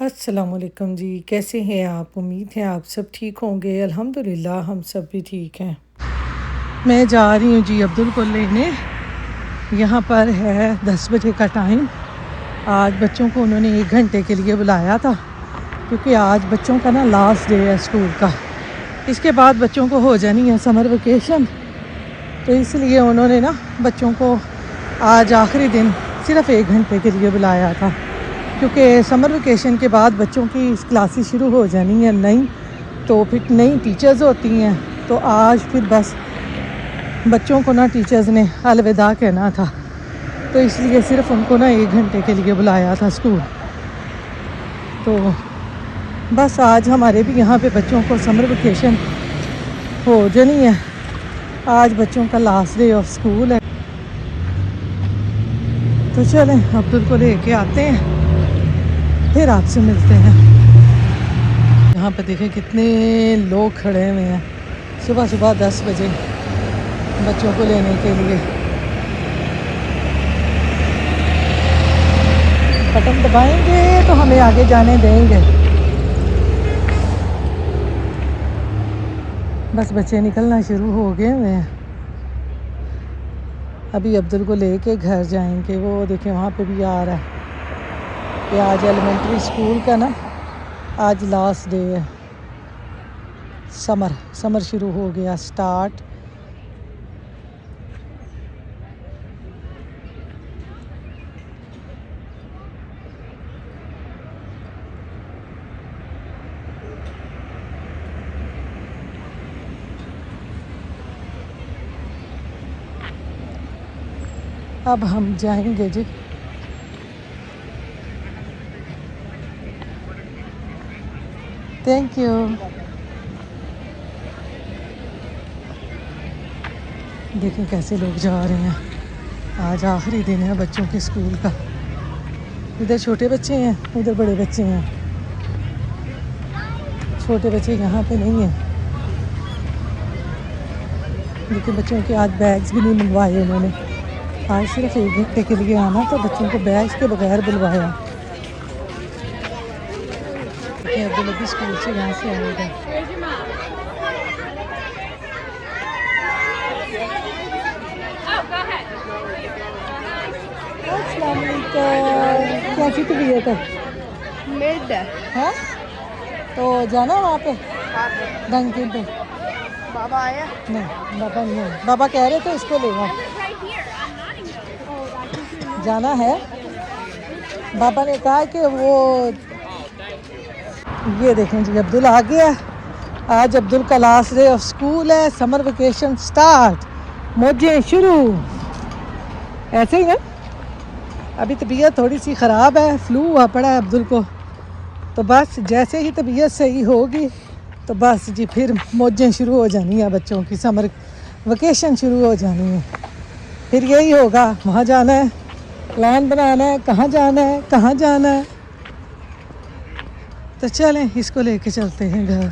अस्सलामुअलैकुम जी, कैसे हैं आप? उम्मीद है आप सब ठीक होंगे। अल्हम्दुलिल्लाह हम सब भी ठीक हैं। मैं जा रही हूँ जी अब्दुल को लेने। यहाँ पर है 10 बजे का टाइम। आज बच्चों को उन्होंने 1 घंटे के लिए बुलाया था क्योंकि आज बच्चों का ना लास्ट डे है स्कूल का। इसके बाद बच्चों को हो जानी है समर वेकेशन, तो इसलिए उन्होंने ना बच्चों को आज आखिरी दिन सिर्फ़ 1 घंटे के लिए बुलाया था क्योंकि समर वेकेशन के बाद बच्चों की क्लासेस शुरू हो जानी है नई, तो फिर नई टीचर्स होती हैं। तो आज फिर बस बच्चों को ना टीचर्स ने अलविदा कहना था, तो इसलिए सिर्फ उनको ना 1 घंटे के लिए बुलाया था स्कूल। तो बस आज हमारे भी यहाँ पे बच्चों को समर वेकेशन हो जानी है। आज बच्चों का लास्ट डे ऑफ स्कूल है, तो चलें अब्दुल को लेके आते हैं, फिर आपसे मिलते हैं। यहाँ पे देखें कितने लोग खड़े हुए हैं सुबह सुबह 10 बजे बच्चों को लेने के लिए। बटन दबाएंगे तो हमें आगे जाने देंगे। बस बच्चे निकलना शुरू हो गए हुए हैं। अभी अब्दुल को लेके घर जाएंगे। वो देखें वहाँ पे भी आ रहा है कि आज एलिमेंट्री स्कूल का ना आज लास्ट डे है। समर शुरू हो गया स्टार्ट। अब हम जाएंगे जी। Thank you. देखें कैसे लोग जा रहे हैं। आज आखिरी दिन है बच्चों के स्कूल का। इधर छोटे बच्चे हैं, उधर बड़े बच्चे हैं। छोटे बच्चे यहाँ पे नहीं हैं, लेकिन बच्चों के आज बैग्स भी नहीं मंगवाए उन्होंने। आज सिर्फ 1 घंटे के लिए आना तो बच्चों को बैग्स के बगैर बुलवाया। अब्दुल अभी स्कूल से यहाँ से आएगा। अस्सलाम वालेकुम। कैसी तबीयत है? मिड हाँ, तो जाना वहाँ पे डंकिन पे? बाबा आया। नहीं, बाबा नहीं है। बाबा कह रहे थे इसको लेगा, जाना है। बाबा ने कहा कि वो ये देखें जी अब्दुल आ गया। आज अब्दुल का लास्ट डे ऑफ स्कूल है। समर वेकेशन स्टार्ट, मौजें शुरू। ऐसे ही ना, अभी तबीयत थोड़ी सी ख़राब है, फ्लू हुआ पड़ा है अब्दुल को। तो बस जैसे ही तबीयत सही होगी तो बस जी फिर मौजें शुरू हो जानी है बच्चों की। समर वेकेशन शुरू हो जानी है। फिर यही होगा, वहाँ जाना है, प्लान बनाना है, कहाँ जाना है, कहाँ जाना है। तो चलें इसको लेके चलते हैं घर।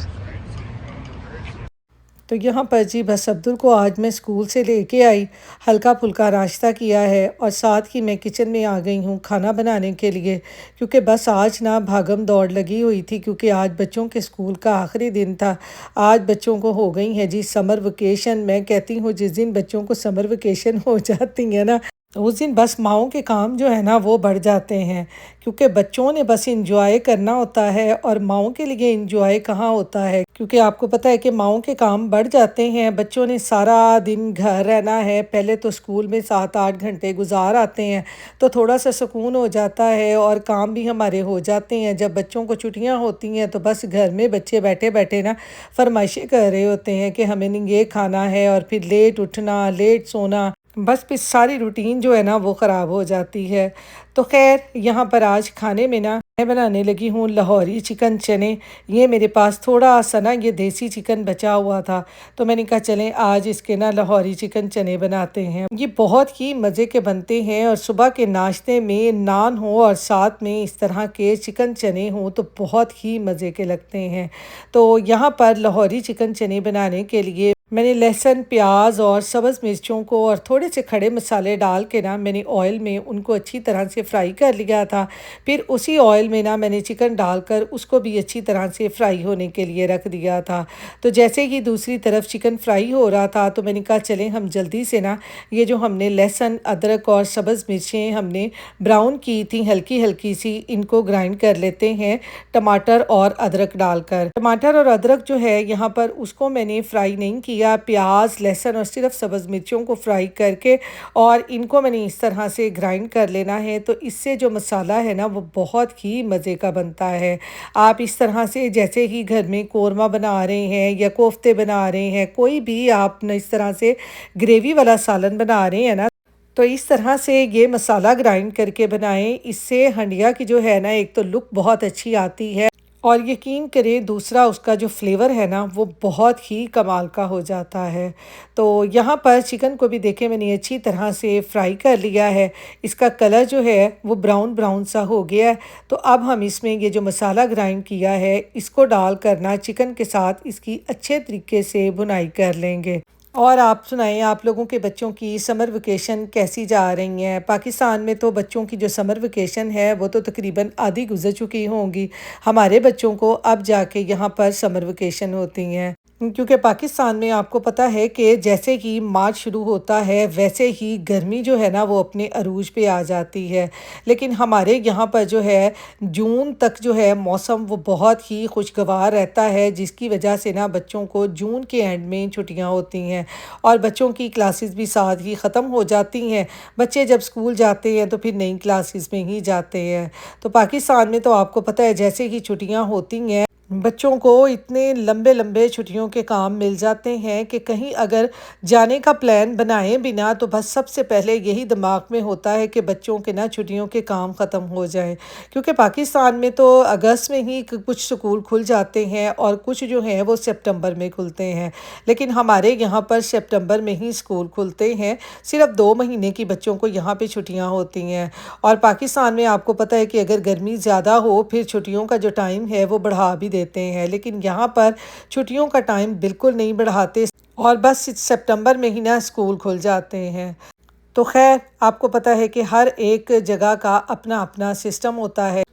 तो यहाँ पर जी बस अब्दुल को आज मैं स्कूल से लेके आई, हल्का फुल्का नाश्ता किया है और साथ ही मैं किचन में आ गई हूँ खाना बनाने के लिए, क्योंकि बस आज ना भागम दौड़ लगी हुई थी क्योंकि आज बच्चों के स्कूल का आखिरी दिन था। आज बच्चों को हो गई है जी समर वेकेशन। मैं कहती हूँ जिस दिन बच्चों को समर वेकेशन हो जाती है ना, उस दिन बस माओं के काम जो है ना वो बढ़ जाते हैं, क्योंकि बच्चों ने बस इंजॉय करना होता है और माओं के लिए इंजॉय कहाँ होता है। क्योंकि आपको पता है कि माओं के काम बढ़ जाते हैं। बच्चों ने सारा दिन घर रहना है, पहले तो स्कूल में 7-8 घंटे गुजार आते हैं, तो थोड़ा सा सुकून हो जाता है और काम भी हमारे हो जाते हैं। जब बच्चों को छुट्टियां होती हैं तो बस घर में बच्चे बैठे बैठे ना फरमाइशें कर रहे होते हैं कि हमें ये खाना है, और फिर लेट उठना, लेट सोना, बस फिर सारी रूटीन जो है ना वो ख़राब हो जाती है। तो खैर यहाँ पर आज खाने में ना मैं बनाने लगी हूँ लाहौरी चिकन चने। ये मेरे पास थोड़ा सा ना ये देसी चिकन बचा हुआ था, तो मैंने कहा चलें आज इसके ना लाहौरी चिकन चने बनाते हैं। ये बहुत ही मज़े के बनते हैं और सुबह के नाश्ते में नान हो और साथ में इस तरह के चिकन चने हों तो बहुत ही मज़े के लगते हैं। तो यहाँ पर लाहौरी चिकन चने बनाने के लिए मैंने लहसुन, प्याज और सब्ज़ मिर्चों को और थोड़े से खड़े मसाले डाल के ना मैंने ऑयल में उनको अच्छी तरह से फ्राई कर लिया था। फिर उसी ऑयल में ना मैंने चिकन डालकर उसको भी अच्छी तरह से फ्राई होने के लिए रख दिया था। तो जैसे ही दूसरी तरफ चिकन फ्राई हो रहा था तो मैंने कहा चलें हम जल्दी से ना ये जो हमने लहसुन, अदरक और सब्ज़ मिर्चें हमने ब्राउन की थी हल्की-हल्की सी, इनको ग्राइंड कर लेते हैं टमाटर और अदरक डालकर। टमाटर और अदरक जो है यहाँ पर उसको मैंने फ्राई नहीं किया, प्याज, लहसुन और सिर्फ सब्ज़ मिर्चों को फ्राई करके और इनको मैंने इस तरह से ग्राइंड कर लेना है। तो इससे जो मसाला है ना वो बहुत ही मज़े का बनता है। आप इस तरह से जैसे ही घर में कोरमा बना रहे हैं या कोफ्ते बना रहे हैं, कोई भी आप न इस तरह से ग्रेवी वाला सालन बना रहे हैं ना, तो इस तरह से ये मसाला ग्राइंड करके बनाएं। इससे हंडिया की जो है ना एक तो लुक बहुत अच्छी आती है और यकीन करें दूसरा उसका जो फ्लेवर है ना वो बहुत ही कमाल का हो जाता है। तो यहाँ पर चिकन को भी देखें मैंने अच्छी तरह से फ्राई कर लिया है। इसका कलर जो है वो ब्राउन ब्राउन सा हो गया है। तो अब हम इसमें ये जो मसाला ग्राइंड किया है इसको डाल कर ना चिकन के साथ इसकी अच्छे तरीके से भुनाई कर लेंगे। और आप सुनाएं, आप लोगों के बच्चों की समर वेकेशन कैसी जा रही हैं? पाकिस्तान में तो बच्चों की जो समर वेकेशन है वो तो तकरीबन आधी गुजर चुकी होंगी। हमारे बच्चों को अब जाके यहाँ पर समर वेकेशन होती हैं, क्योंकि पाकिस्तान में आपको पता है कि जैसे ही मार्च शुरू होता है वैसे ही गर्मी जो है ना वो अपने अरूज पे आ जाती है। लेकिन हमारे यहाँ पर जो है जून तक जो है मौसम वो बहुत ही खुशगवार रहता है, जिसकी वजह से ना बच्चों को जून के एंड में छुट्टियाँ होती हैं और बच्चों की क्लासेस भी साथ ही ख़त्म हो जाती हैं। बच्चे जब स्कूल जाते हैं तो फिर नई क्लासेस में ही जाते हैं। तो पाकिस्तान में तो आपको पता है जैसे ही छुट्टियाँ होती हैं बच्चों को इतने लंबे लंबे छुट्टियों के काम मिल जाते हैं कि कहीं अगर जाने का प्लान बनाएं बिना तो बस सबसे पहले यही दिमाग में होता है कि बच्चों के ना छुट्टियों के काम ख़त्म हो जाएं। क्योंकि पाकिस्तान में तो अगस्त में ही कुछ स्कूल खुल जाते हैं और कुछ जो हैं वो सितंबर में खुलते हैं, लेकिन हमारे यहाँ पर सितंबर में ही स्कूल खुलते हैं। सिर्फ 2 महीने की बच्चों को यहाँ पे छुट्टियाँ होती हैं। और पाकिस्तान में आपको पता है कि अगर गर्मी ज़्यादा हो फिर छुट्टियों का जो टाइम है वो बढ़ा भी देते हैं, लेकिन यहाँ पर छुट्टियों का टाइम बिल्कुल नहीं बढ़ाते और बस सितंबर में ही ना स्कूल खुल जाते हैं। तो खैर आपको पता है कि हर एक जगह का अपना अपना सिस्टम होता है।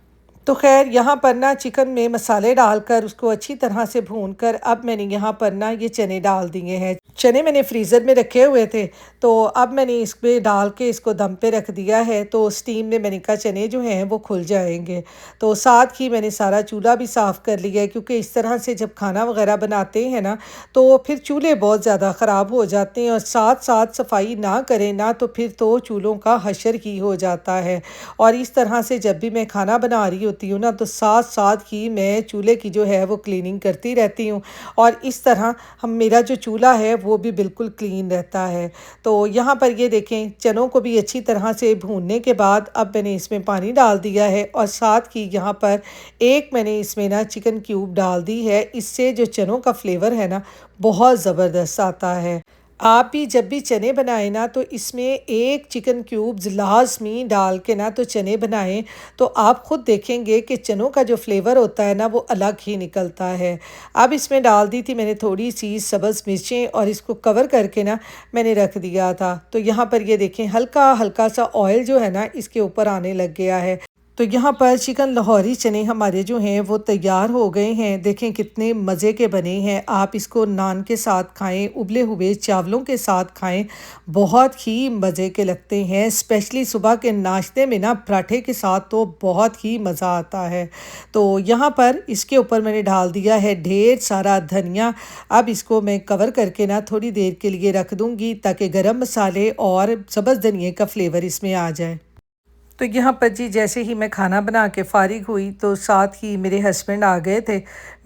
तो खैर यहाँ पर ना चिकन में मसाले डालकर उसको अच्छी तरह से भूनकर अब मैंने यहाँ पर ना ये चने डाल दिए हैं। चने मैंने फ्रीज़र में रखे हुए थे तो अब मैंने इस पे डाल के इसको दम पे रख दिया है। तो स्टीम में मैंने कहा चने जो हैं वो खुल जाएंगे। तो साथ ही मैंने सारा चूल्हा भी साफ़ कर लिया है, क्योंकि इस तरह से जब खाना वगैरह बनाते हैं ना तो फिर चूल्हे बहुत ज़्यादा ख़राब हो जाते हैं और साथ साथ सफाई ना करें ना तो फिर तो चूल्हों का हशर ही हो जाता है। और इस तरह से जब भी मैं खाना बना रही होती हूँ ना तो साथ साथ ही मैं चूल्हे की जो है वो क्लीनिंग करती रहती हूँ और इस तरह हम मेरा जो चूल्हा है वो भी बिल्कुल क्लीन रहता है। तो यहाँ पर ये देखें चनों को भी अच्छी तरह से भूनने के बाद अब मैंने इसमें पानी डाल दिया है और साथ ही यहाँ पर एक मैंने इसमें ना चिकन क्यूब डाल दी है। इससे जो चनों का फ्लेवर है ना बहुत ज़बरदस्त आता है। आप भी जब भी चने बनाएं ना तो इसमें एक चिकन क्यूब्स लाजमी डाल के ना तो चने बनाएं, तो आप ख़ुद देखेंगे कि चनों का जो फ्लेवर होता है ना वो अलग ही निकलता है। अब इसमें डाल दी थी मैंने थोड़ी सी सब्ज़ मिर्चें और इसको कवर करके ना मैंने रख दिया था। तो यहाँ पर ये देखें हल्का हल्का सा ऑयल जो है ना इसके ऊपर आने लग गया है। तो यहाँ पर चिकन लाहौरी चने हमारे जो हैं वो तैयार हो गए हैं। देखें कितने मज़े के बने हैं। आप इसको नान के साथ खाएं, उबले हुए चावलों के साथ खाएं, बहुत ही मज़े के लगते हैं। स्पेशली सुबह के नाश्ते में ना पराठे के साथ तो बहुत ही मज़ा आता है। तो यहाँ पर इसके ऊपर मैंने डाल दिया है ढेर सारा धनिया। अब इसको मैं कवर करके ना थोड़ी देर के लिए रख दूँगी ताकि गरम मसाले और सब्ज़ धनिए का फ्लेवर इसमें आ जाए। तो यहाँ पर जी जैसे ही मैं खाना बना के फ़ारिग हुई तो साथ ही मेरे हस्बैंड आ गए थे।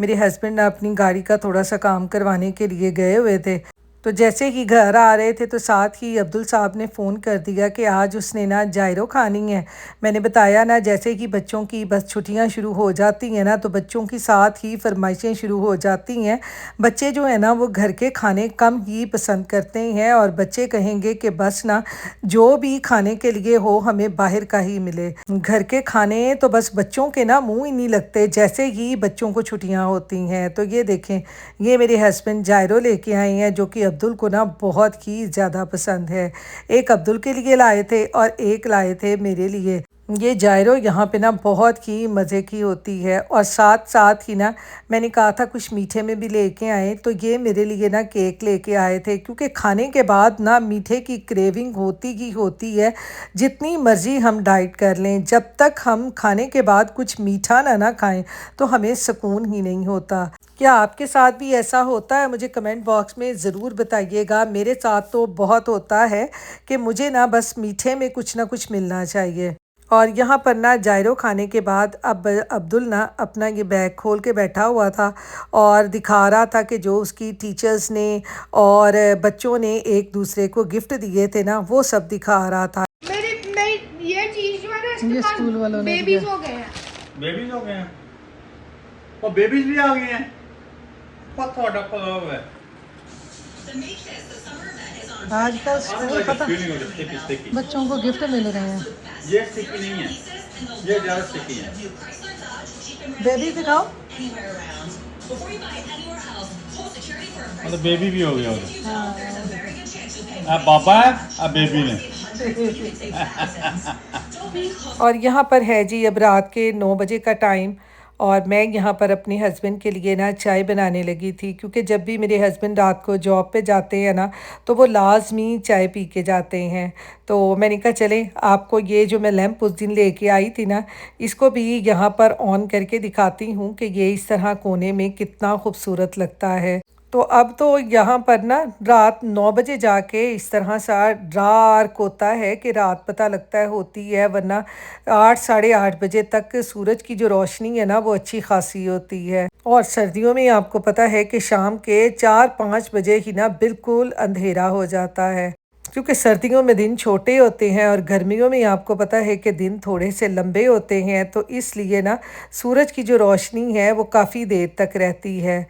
मेरे हस्बैंड अपनी गाड़ी का थोड़ा सा काम करवाने के लिए गए हुए थे। तो जैसे ही घर आ रहे थे तो साथ ही अब्दुल साहब ने फ़ोन कर दिया कि आज उसने ना जायरो खानी है। मैंने बताया ना, जैसे ही बच्चों की बस छुट्टियां शुरू हो जाती हैं ना तो बच्चों की साथ ही फरमाइशें शुरू हो जाती हैं। बच्चे जो है ना वो घर के खाने कम ही पसंद करते हैं और बच्चे कहेंगे कि बस ना जो भी खाने के लिए हो हमें बाहर का ही मिले। घर के खाने तो बस बच्चों के ना मुँह ही नहीं लगते जैसे ही बच्चों को छुट्टियाँ होती हैं। तो ये देखें, ये मेरे हस्बैंड जायरो लेके आए हैं जो कि अब्दुल को ना बहुत ही ज़्यादा पसंद है। एक अब्दुल के लिए लाए थे और एक लाए थे मेरे लिए। ये जायरो यहाँ पे ना बहुत ही मज़े की होती है और साथ साथ ही ना मैंने कहा था कुछ मीठे में भी लेके आए, तो ये मेरे लिए ना केक लेके आए थे क्योंकि खाने के बाद ना मीठे की क्रेविंग होती ही होती है। जितनी मर्ज़ी हम डाइट कर लें, जब तक हम खाने के बाद कुछ मीठा ना खाएं तो हमें सुकून ही नहीं होता। क्या आपके साथ भी ऐसा होता है? मुझे कमेंट बॉक्स में ज़रूर बताइएगा। मेरे साथ तो बहुत होता है कि मुझे ना बस मीठे में कुछ ना कुछ मिलना चाहिए। और यहाँ पर ना जायरो खाने के बाद अब अब्दुल ना अपना ये बैग खोल के बैठा हुआ था और दिखा रहा था कि जो उसकी टीचर्स ने और बच्चों ने एक दूसरे को गिफ्ट दिए थे ना वो सब दिखा रहा था। मेरी ये चीज जो है ना इसके ये पास स्कूल वालों ने बेबीज दिया। हो गए हैं। बेबीज हो गए हैं और बेबीज भी आ गए हैं। थोड़ा पलाव है आजकल स्कूल पता बच्चों को गिफ्ट मिल रहे हैं। ये स्टिकी नहीं है, ये ज्यादा स्टिकी है। बेबी दिखाओ। मतलब बेबी भी हो गया उधर। अब पापा है, अब बेबी ने। और यहाँ पर है जी अब रात के 9 बजे का टाइम और मैं यहाँ पर अपने हस्बैंड के लिए ना चाय बनाने लगी थी क्योंकि जब भी मेरे हस्बैंड रात को जॉब पे जाते हैं ना तो वो लाजमी चाय पी के जाते हैं। तो मैंने कहा चलें आपको ये जो मैं लैंप उस दिन लेके आई थी ना इसको भी यहाँ पर ऑन करके दिखाती हूँ कि ये इस तरह कोने में कितना खूबसूरत लगता है। तो अब तो यहाँ पर ना रात 9 बजे जाके इस तरह सा डार्क होता है कि रात पता लगता है होती है, वरना 8 साढ़े 8 बजे तक सूरज की जो रोशनी है ना वो अच्छी खासी होती है। और सर्दियों में आपको पता है कि शाम के 4-5 बजे ही ना बिल्कुल अंधेरा हो जाता है क्योंकि सर्दियों में दिन छोटे होते हैं और गर्मियों में आपको पता है कि दिन थोड़े से लंबे होते हैं, तो इसलिए ना सूरज की जो रोशनी है वो काफ़ी देर तक रहती है।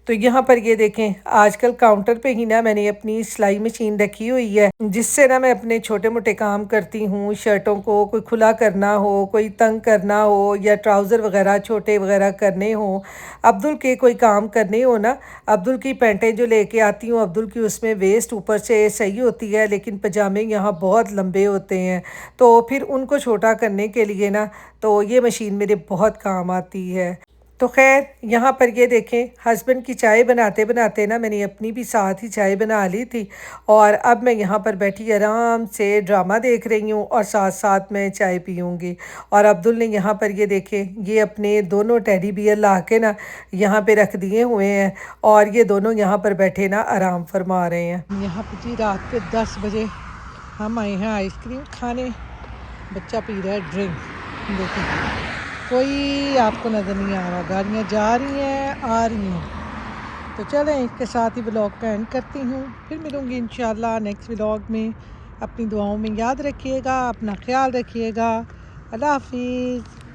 तो यहाँ पर ये देखें, आजकल काउंटर पे ही ना मैंने अपनी सिलाई मशीन रखी हुई है जिससे ना मैं अपने छोटे मोटे काम करती हूँ। शर्टों को कोई खुला करना हो, कोई तंग करना हो या ट्राउज़र वगैरह छोटे वगैरह करने हो, अब्दुल के कोई काम करने हो ना, अब्दुल की पैंटें जो लेके आती हूँ अब्दुल की उसमें वेस्ट ऊपर से सही होती है लेकिन पजामे यहाँ बहुत लंबे होते हैं, तो फिर उनको छोटा करने के लिए ना तो ये मशीन मेरे बहुत काम आती है। तो खैर यहाँ पर ये देखें, हस्बैंड की चाय बनाते बनाते ना मैंने अपनी भी साथ ही चाय बना ली थी और अब मैं यहाँ पर बैठी आराम से ड्रामा देख रही हूँ और साथ साथ मैं चाय पीऊँगी। और अब्दुल ने यहाँ पर ये देखें, ये अपने दोनों टेडी बियर ला के ना यहाँ पे रख दिए हुए हैं और ये दोनों यहाँ पर बैठे ना आराम फरमा रहे हैं। यहाँ पर जी रात के 10 बजे हम आए हैं आइसक्रीम खाने, बच्चा पी रहा है ड्रिंक। देखें कोई आपको नज़र नहीं आ रहा, गाड़ियाँ जा रही हैं आ रही हैं। तो चलें इसके साथ ही व्लॉग का एंड करती हूँ, फिर मिलूँगी इंशाल्लाह नेक्स्ट व्लॉग में। अपनी दुआओं में याद रखिएगा, अपना ख्याल रखिएगा। अल्लाह हाफिज़।